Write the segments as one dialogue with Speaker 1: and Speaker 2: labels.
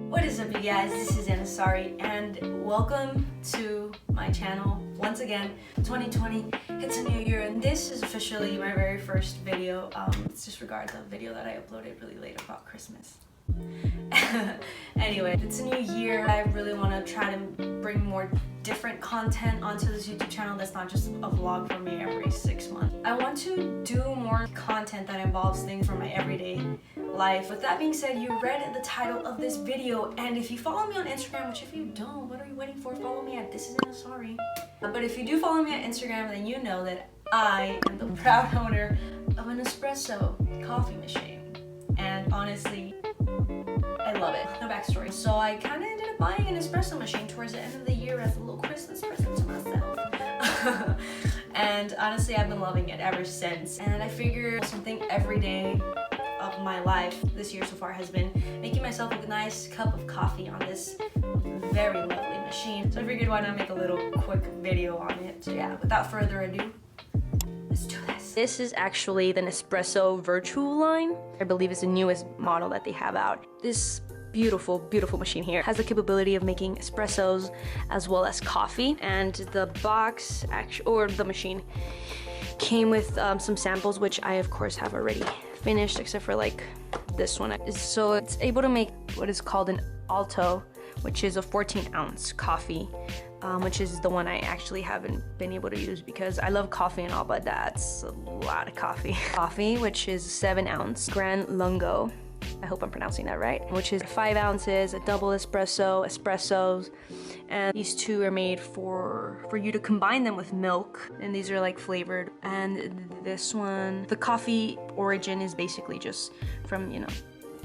Speaker 1: What is up, you guys? This is Anasary and welcome to my channel once again. 2020, it's a new year and this is officially my very first video. Let's disregard the video that I uploaded really late about Christmas. Anyway, it's a new year. I really want to try to bring more different content onto this YouTube channel that's not just a vlog for me every 6 months. I want to do more content that involves things from my everyday life. With that being said, you read the title of this video, and if you follow me on Instagram, which if you don't, what are you waiting for? Follow me at This Is Anasary. But if you do follow me on Instagram, then you know that I am the proud owner of an Nespresso coffee machine. And honestly, I love it. No backstory. So I kind of ended up buying an espresso machine towards the end of the year as a little Christmas present to myself. And honestly, I've been loving it ever since. And I figured something every day of my life this year so far has been making myself a nice cup of coffee on this very lovely machine. So I figured why not make a little quick video on it. So yeah, without further ado, let's do this. This is actually the Nespresso VertuoPlus line. I believe it's the newest model that they have out. This beautiful machine here has the capability of making espressos as well as coffee. And the box, or the machine, came with some samples, which I of course have already finished, except for like this one. So it's able to make what is called an alto, which is a 14-ounce coffee, which is the one I actually haven't been able to use because I love coffee and all, but that's a lot of coffee. Coffee, which is 7-ounce Gran Lungo, I hope I'm pronouncing that right, which is 5 ounces, a double espressos, and these two are made for you to combine them with milk, and these are like flavored. And this one, the coffee origin is basically just from, you know,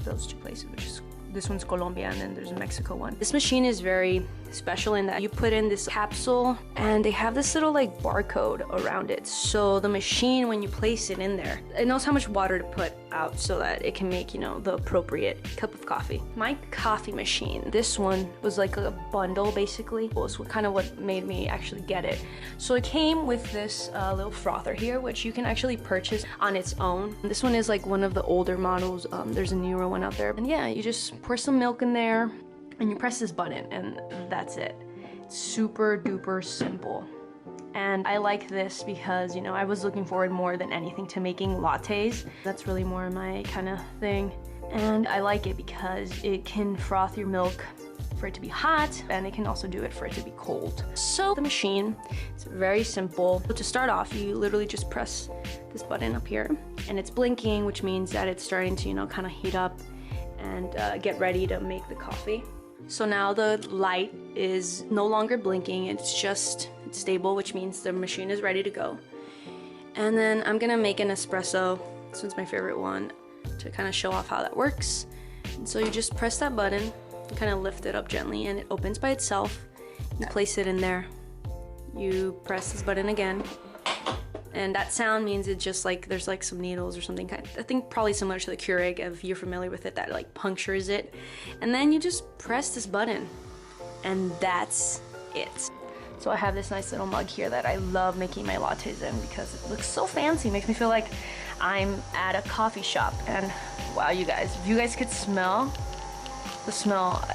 Speaker 1: those two places, which is this one's Colombia and then there's a Mexico one. This machine is very special in that you put in this capsule and they have this little like barcode around it. So the machine, when you place it in there, it knows how much water to put out so that it can make, you know, the appropriate cup of coffee. My coffee machine, this one was like a bundle basically. It was kind of what made me actually get it. So it came with this little frother here, which you can actually purchase on its own. This one is like one of the older models. There's a newer one out there. And yeah, you just pour some milk in there and you press this button and that's it. It's super duper simple. And I like this because, you know, I was looking forward more than anything to making lattes. That's really more my kind of thing. And I like it because it can froth your milk for it to be hot, and it can also do it for it to be cold. So the machine, it's very simple. So to start off, you literally just press this button up here and it's blinking, which means that it's starting to, you know, kind of heat up and get ready to make the coffee. So now the light is no longer blinking, it's stable, which means the machine is ready to go. And then I'm gonna make an espresso. This one's my favorite one, to kind of show off how that works. And so you just press that button, you kind of lift it up gently and it opens by itself. You place it in there, you press this button again, and that sound means it's just like there's like some needles or something, I think probably similar to the Keurig, if you're familiar with it, that like punctures it. And then you just press this button and that's it. So I have this nice little mug here that I love making my lattes in because it looks so fancy. It makes me feel like I'm at a coffee shop. And wow, you guys, if you guys could smell the smell,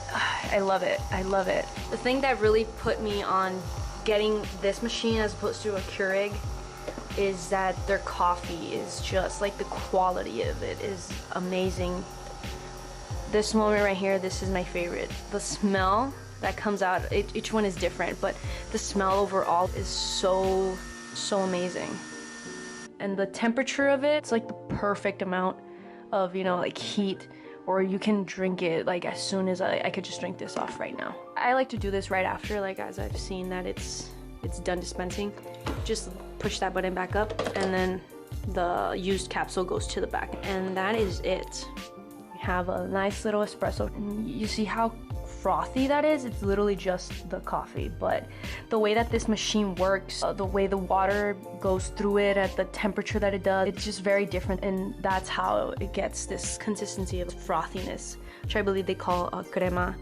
Speaker 1: I love it, I love it. The thing that really put me on getting this machine as opposed to a Keurig is that their coffee is just like, the quality of it is amazing. This moment right here, this is my favorite. The smell that comes out, each one is different, but the smell overall is so amazing. And the temperature of it, it's like the perfect amount of, you know, like heat, or you can drink it like as soon as I could just drink this off right now. I like to do this right after, like as I've seen that it's done dispensing. Just push that button back up and then the used capsule goes to the back. And that is it. You have a nice little espresso. And you see how frothy that is? It's literally just the coffee. But the way that this machine works, the way the water goes through it at the temperature that it does, it's just very different. And that's how it gets this consistency of frothiness, which I believe they call crema.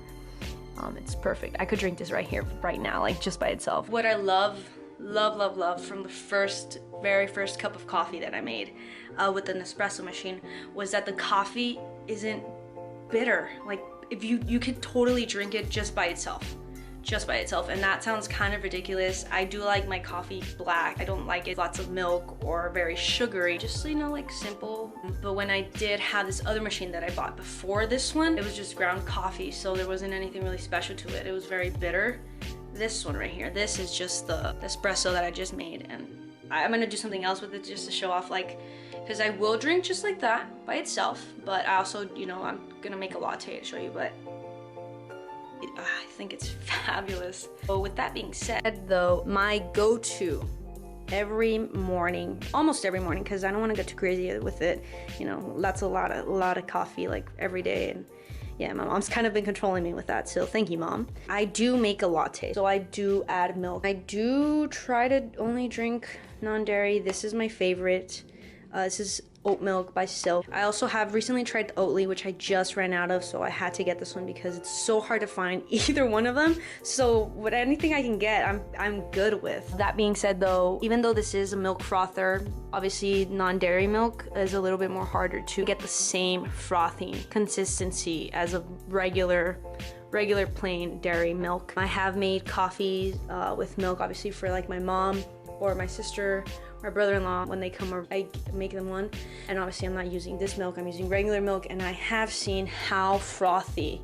Speaker 1: It's perfect. I could drink this right here, right now, like just by itself. What I love from the very first cup of coffee that I made with the Nespresso machine was that the coffee isn't bitter. Like, if you could totally drink it just by itself. And that sounds kind of ridiculous. I do like my coffee black. I don't like it lots of milk or very sugary, just, you know, like simple. But when I did have this other machine that I bought before this one, it was just ground coffee, so there wasn't anything really special to it. It was very bitter. This one right here, this is just the espresso that I just made, and I'm gonna do something else with it just to show off, like, because I will drink just like that by itself, but I also, you know, I'm gonna make a latte to show you, but I think it's fabulous. So with that being said though, my go-to every morning, almost every morning, because I don't want to get too crazy with it, you know, that's a lot of coffee like every day, and yeah, my mom's kind of been controlling me with that, so thank you, Mom. I do make a latte, so I do add milk. I do try to only drink non-dairy. This is my favorite. This is oat milk by Silk. I also have recently tried the Oatly, which I just ran out of, so I had to get this one because it's so hard to find either one of them. So with anything I can get, I'm good with. That being said though, even though this is a milk frother, obviously non-dairy milk is a little bit more harder to get the same frothing consistency as a regular plain dairy milk. I have made coffee with milk, obviously, for like my mom or my sister, my brother-in-law, when they come over, I make them one. And obviously I'm not using this milk, I'm using regular milk, and I have seen how frothy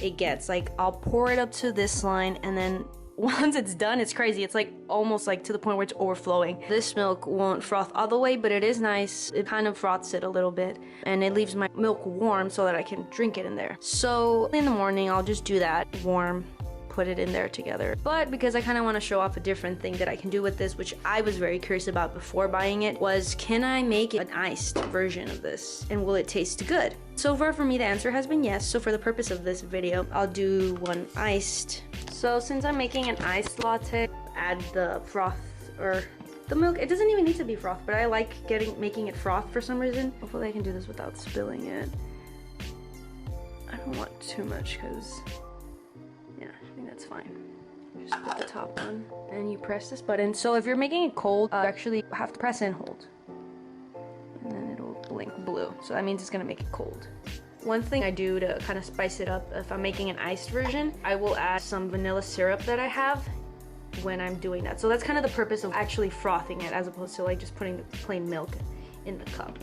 Speaker 1: it gets. Like, I'll pour it up to this line, and then once it's done, it's crazy. It's like almost like to the point where it's overflowing. This milk won't froth all the way, but it is nice. It kind of froths it a little bit, and it leaves my milk warm so that I can drink it in there. So in the morning, I'll just do that, warm, put it in there together. But because I kind of want to show off a different thing that I can do with this, which I was very curious about before buying it, was can I make an iced version of this, and will it taste good? So far for me, the answer has been yes. So for the purpose of this video, I'll do one iced. So since I'm making an iced latte, add the froth or the milk. It doesn't even need to be froth, but I like making it froth for some reason. Hopefully I can do this without spilling it. I don't want too much because that's fine. Just put the top on and you press this button. So if you're making it cold, you actually have to press and hold, and then it'll blink blue. So that means it's gonna make it cold. One thing I do to kind of spice it up, if I'm making an iced version, I will add some vanilla syrup that I have when I'm doing that. So that's kind of the purpose of actually frothing it, as opposed to like just putting the plain milk in the cup.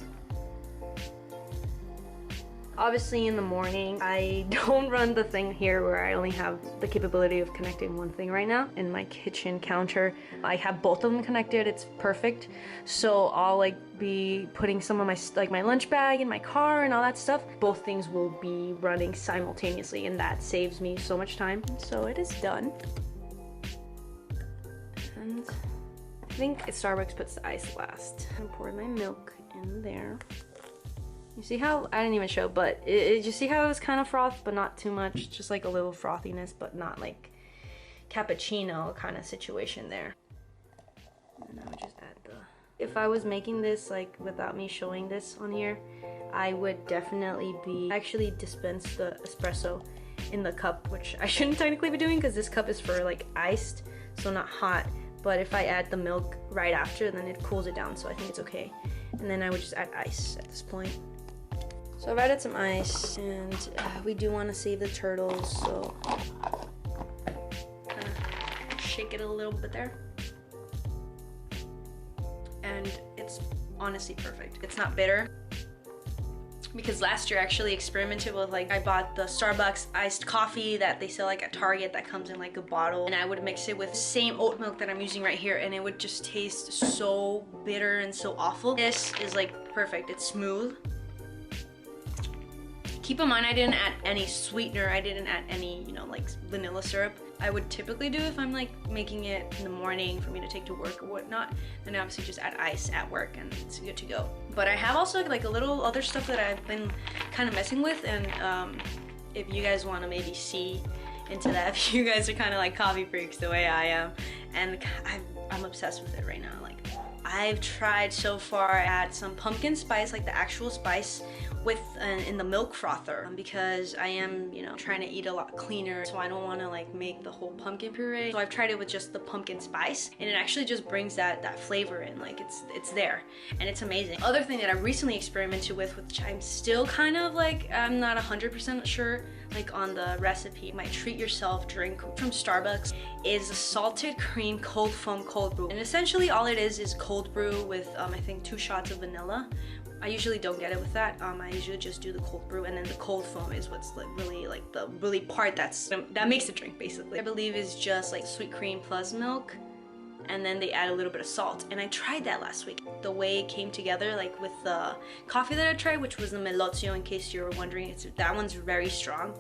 Speaker 1: Obviously in the morning, I don't run the thing here where I only have the capability of connecting one thing right now. In my kitchen counter, I have both of them connected. It's perfect. So I'll like be putting some of my my lunch bag in my car and all that stuff. Both things will be running simultaneously, and that saves me so much time. So it is done. And I think Starbucks puts the ice last. I'm pouring my milk in there. You see how, I didn't even show, but you see how it was kind of froth, but not too much, just like a little frothiness, but not like cappuccino kind of situation there. And I would just add if I was making this like without me showing this on here, I would definitely actually dispense the espresso in the cup, which I shouldn't technically be doing because this cup is for like iced, so not hot. But if I add the milk right after, then it cools it down, so I think it's okay. And then I would just add ice at this point. So I've added some ice, and we do want to save the turtles, so kind of shake it a little bit there. And it's honestly perfect. It's not bitter. Because last year I actually experimented with, like, I bought the Starbucks iced coffee that they sell like at Target that comes in like a bottle, and I would mix it with the same oat milk that I'm using right here, and it would just taste so bitter and so awful. This is like perfect. It's smooth. Keep in mind, I didn't add any sweetener. I didn't add any, you know, like vanilla syrup. I would typically do if I'm like making it in the morning for me to take to work or whatnot. Then obviously just add ice at work and it's good to go. But I have also like a little other stuff that I've been kind of messing with, and if you guys want to maybe see into that, if you guys are kind of like coffee freaks the way I am, and I'm obsessed with it right now. Like, I've tried so far, I add some pumpkin spice, like the actual spice, with in the milk frother, because I am, you know, trying to eat a lot cleaner, so I don't want to like make the whole pumpkin puree. So I've tried it with just the pumpkin spice, and it actually just brings that flavor in. Like, it's there, and it's amazing. Other thing that I recently experimented with, which I'm still kind of like, I'm not 100% sure like on the recipe, my treat yourself drink from Starbucks is a salted cream cold foam cold brew. And essentially all it is cold brew with I think 2 shots of vanilla. I usually don't get it with that. I usually just do the cold brew, and then the cold foam is what's like the really part that makes the drink basically. I believe is just like sweet cream plus milk, and then they add a little bit of salt. And I tried that last week. The way it came together, like with the coffee that I tried, which was the Melozio, in case you're wondering, that one's very strong.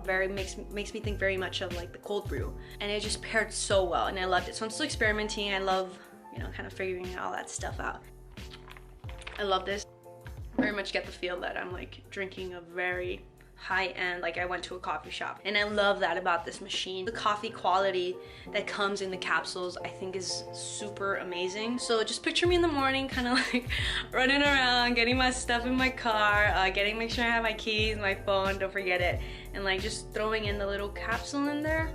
Speaker 1: Makes me think very much of like the cold brew, and it just paired so well, and I loved it. So I'm still experimenting. I love, you know, kind of figuring all that stuff out. I love this. Very much get the feel that I'm like drinking a very high-end, like I went to a coffee shop, and I love that about this machine. The coffee quality that comes in the capsules I think is super amazing. So just picture me in the morning kind of like running around, getting my stuff in my car, make sure I have my keys, my phone, don't forget it, and like just throwing in the little capsule in there,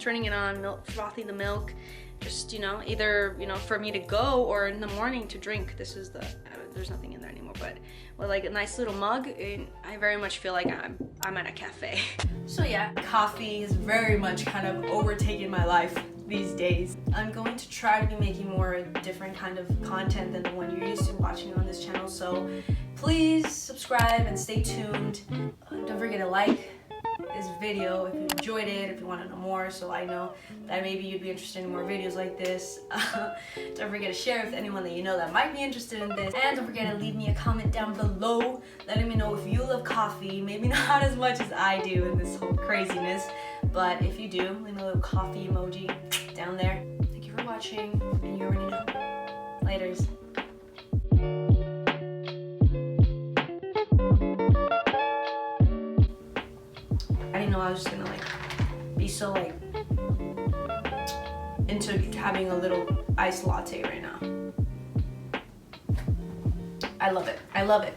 Speaker 1: turning it on, frothing the milk, just, you know, either, you know, for me to go or in the morning to drink. This is the, there's nothing in there anymore, but with like a nice little mug, and I very much feel like I'm at a cafe. So yeah, coffee is very much kind of overtaken my life these days. I'm going to try to be making more different kind of content than the one you're used to watching on this channel, so please subscribe and stay tuned. Don't forget to like this video if you enjoyed it, if you want to know more, so I know that maybe you'd be interested in more videos like this. Don't forget to share with anyone that you know that might be interested in this, and don't forget to leave me a comment down below letting me know if you love coffee. Maybe not as much as I do in this whole craziness, but if you do, leave me a little coffee emoji down there. Thank you for watching, and you already know. Laters. I didn't know I was just gonna like be so like into having a little iced latte right now. I love it. I love it.